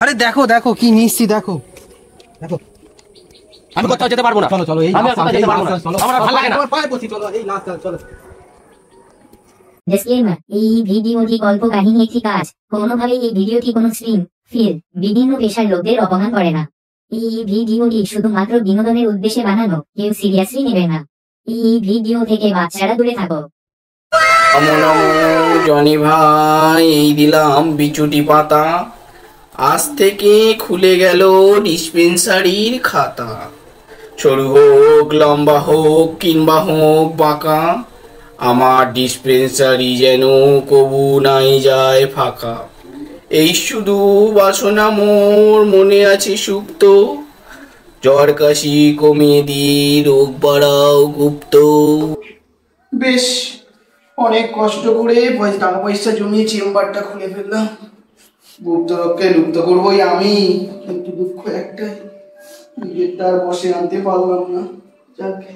আরে দেখো দেখো কি নিচ্ছি, দেখো দেখো। আমি কোথাও যেতে পারবো না। চলো চলো, এই আমি কোথাও যেতে পারবো না। আমার ভালো লাগে না। পায়ে পড়ছি, চলো এই নাচ চলো। ডিসক্লেইমার, এই ভিডিওটি গল্প কাহিনী একটি কাজ। কোনোভাবেই এই ভিডিওটি কোনো স্ট্রিম, ফিল্ম, বিভিন্ন পেশার লোকদের অপমান করে না। এই ভিডিওটি শুধুমাত্র বিনোদনের উদ্দেশ্যে বানানো, কেউ সিরিয়াসলি নেবে না। এই ভিডিও থেকে বাচ্চারা দূরে থাকো। জনি ভাই, এই দিলাম বিচুটি পাতা, আজ থেকে খুলে গেল ডিসপেন্সারির খাতা। সরু হোক, লম্বা হোক, কিংবা হোক বাঁকা, আমার ডিসপেন্সারি যেন কবু নাই যায় ফাঁকা। এই শুধু বাসনা মোর মনে আছে সুপ্ত, জ্বর কাশি কমিয়ে দিয়ে রোগ বাড়াও গুপ্ত। বেশ অনেক কষ্ট করে টাকা পয়সা জমিয়ে চেম্বারটা খুলে ফেললাম। গুপ্ত রোগকে লুপ্ত করবোই আমি, কিন্তু দুঃখ একটাই, নিজেরটা আর বসে আনতে পারলাম না। যাকে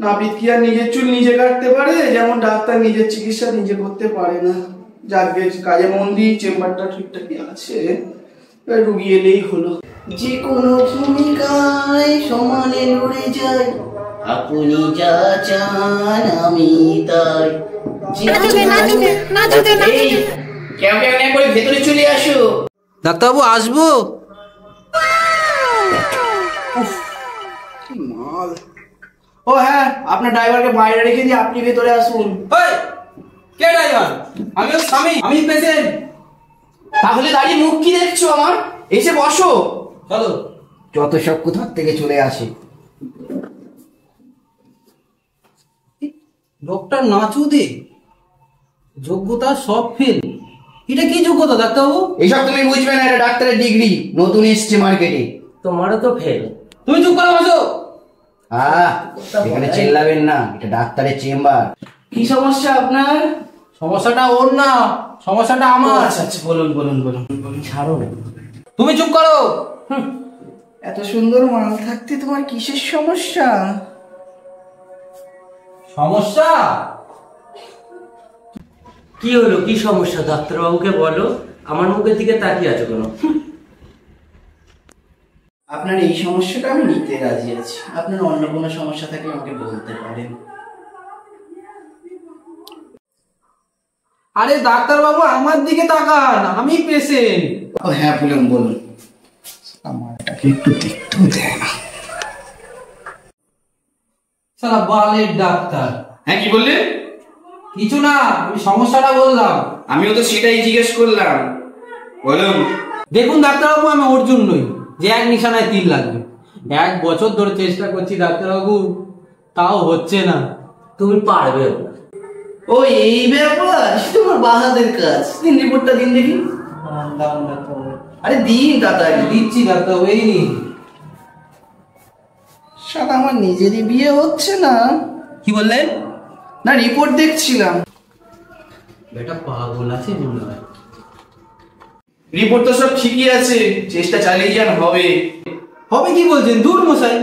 নাপিত কি আর নিজের চুল নিজে কাটতে পারে, যেমন ডাক্তার নিজের চিকিৎসা নিজে করতে পারে না। যাকে কাজে মন দিই, চেম্বারটা ঠিকঠাকই আছে, রুগী এলেই হলো। যে কোনো ভূমিকায় সমানে লড়ে যায়, আপনি যা চান আমি তাই। ভেতরে চলে আসো। ডাক্তারবাবু আসবো? মাল। ও হ্যাঁ, আপনার ড্রাইভারকে বাইরে রেখে দিয়ে আপনি ভেতরে আসুন। কে ড্রাইভার? আমি ওর স্বামী, আমি পেশেন্ট। তাহলে দাঁড়িয়ে মুখ কি দেখছো আমার? এসে বসো। চলো। যত সব কোথার থেকে চলে আসে। ডক্টর নাচুদে যোগ্যতা সব ফেল, এটা কি যোগ্যতা ডাক্তারবাবু? এইসব তুমি বুঝবে না, এটা ডাক্তারের ডিগ্রি, নতুন এসছে মার্কেটে। তোমারও তো ফেল। তুমি চুপ করে বসো। এখানে চেল্লাবেন না, এটা ডাক্তারের চেম্বার। কি সমস্যা আপনার? সমস্যাটা ওর না, সমস্যাটা আমার। আচ্ছা আচ্ছা, বলুন বলুন বলুন বলুন। ছাড়ো না। তুমি চুপ করো। এত সুন্দর মাল থাকতে তোমার কিসের সমস্যা? সমস্যা কি হলো, কি সমস্যা ডাক্তারবাবুকে বলো। আমার মুখের দিকে তাকিয়ে আছো কেন? আপনার এই সমস্যাটা আমি নিতে রাজি আছি, আপনার অন্য কোনো সমস্যা থাকলে আমাকে বলতে পারেন। আরে ডাক্তারবাবু আমার দিকে তাকান, আমি পেশেন্ট। ও হ্যাঁ, বলুন বলুন। আমারটাকে একটু দেখতেও দেয় না। সালা বালের ডাক্তার। হ্যাঁ, কি বললে? কিছু না, আমি সমস্যাটা বললাম। আমিও তো সেটাই জিজ্ঞেস করলাম, বলুন। দেখুন ডাক্তারবাবু, আমি ওর জন্যই যে এক নিশানায় তীর লাগবে। 1 বছর ধরে চেষ্টা করছি ডাক্তারবাবু, তাও হচ্ছে না। তুমি পারবে। ও এই ব্যাপার, তোমার বাহাদের কাজ। দিন রিপোর্টটা দিন দেখি। আরে দিন তাড়াতাড়ি। দিচ্ছি ডাক্তারবাবু, এই নিন। সাদা আমার নিজেরই বিয়ে হচ্ছে না। কি বললেন? না, রিপোর্ট দেখছিলাম। বেটা পাগল আছে মনে হয়। রিপোর্ট তো সব ঠিকই আছে, চেষ্টা চালিয়ে যান, হবে। হবে কি বলছেন? দূর মশাই,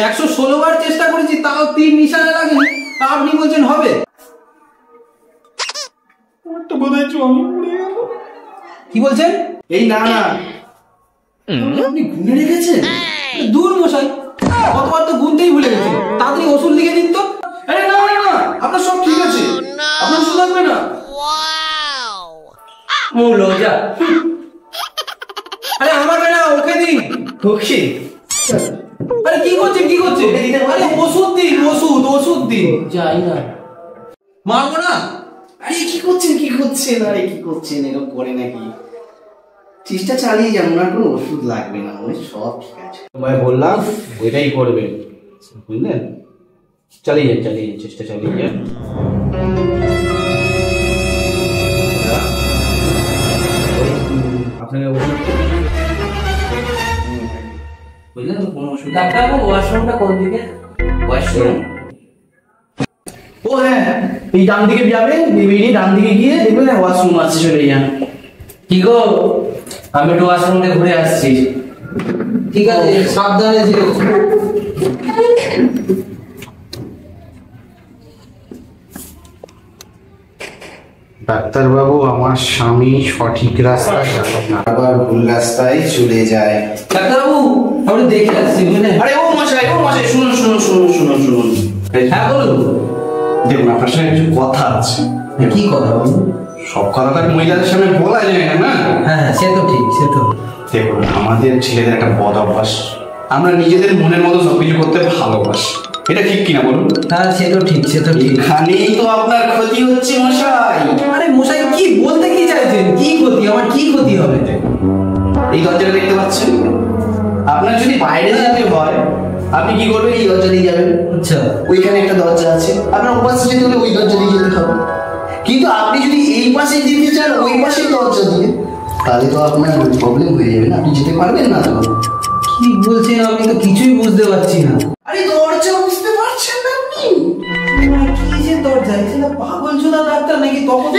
116 বার চেষ্টা করেছি, তাও তীর নিশানা লাগেনি, আপনি বলছেন হবে? কি বলছেন? এই না না, আপনি গুনে রেখেছেন? দূর মশাই, কতবার তো গুনতেই ভুলে গেছি। তাড়াতাড়ি ওষুধ লিখে দিন তো। আরে না না না, আপনার সব ঠিক আছে, আপনার ওষুধ লাগবে না। মূল যা। আরে আমাকে না, ওকে দিন। ওকে। আরে কি করছেন কি করছেন? আরে ওষুধ দিন, ওষুধ দিন। যাই না, মারবো না। আরে কি করছেন কি করছেন, আরে কি করছেন, এরকম করে নাকি? চেষ্টা চালিয়ে যান, ওনার কোনো ওষুধ লাগবে না, ওই সব ঠিক আছে। ভাই বললাম ওইটাই করবেন, বুঝলেন? চালিয়ে যান, চেষ্টা চালিয়ে যান। আপনাকে বুঝলেন তো, কোনো ওষুধ। ডাক্তারবাবু ওয়াশরুমটা কোন দিকে? ওয়াশরুম? ও হ্যাঁ, এই ডান দিকে যাবেন, বেরিয়ে ডান দিকে গিয়ে দেখবেন ওয়াশরুম আছে, চলে যান। কি গো, আমি একটু ওয়াশরুম থেকে ঘুরে আসছি। ঠিক আছে, সাবধানে যেও। ডাক্তারবাবু, আমার স্বামী সঠিক রাস্তায় যাবে না, আবার ভুল রাস্তায় চলে যায়। ডাক্তারবাবু আমরা দেখে আসছি বুঝলেন। আরে ও মশাই শুনুন শুনুন শুনুন শুনুন শুনুন। হ্যাঁ বলুন। দেখুন, আপনার সঙ্গে একটু কথা আছে। কি কথা বলুন? সব কথা তো মহিলাদের সামনে বলা যায় না, না? হ্যাঁ সে তো ঠিক, সে তো। দেখুন, আমাদের ছেলেদের একটা বদ অভ্যাস, আমরা নিজেদের মনের মতো সবকিছু করতে ভালোবাসি। এটা ঠিক কিনা বলুন? হ্যাঁ সে তো ঠিক, সে তো ঠিক। এখানেই তো আপনার ক্ষতি হচ্ছে মশাই। আরে মশাই কি বলতে কি চাইছেন? কি ক্ষতি? আমার কি ক্ষতি হবে? এই দরজাটা দেখতে পাচ্ছেন? আপনার যদি বাইরে যেতে হয় আপনি কি করবেন? এই দরজা দিয়ে যাবেন। আচ্ছা। ওইখানে একটা দরজা আছে, আপনার ওই পাশে যেতে হলে ওই দরজা দিয়ে যেতে হবে। কিন্তু আপনি যদি এই পাশে যেতে চান ওই পাশে দরজা দিয়ে, তাহলে তো আপনার প্রবলেম হয়ে যাবে না, আপনি যেতে পারবেন না। তো কি বলছেন? আমি তো কিছুই বুঝতে পারছি না। আরে দরজা বুঝতে পারছেন না আপনি? কি যে দরজা? এটা পাগল চোদা ডাক্তার নাকি? তখন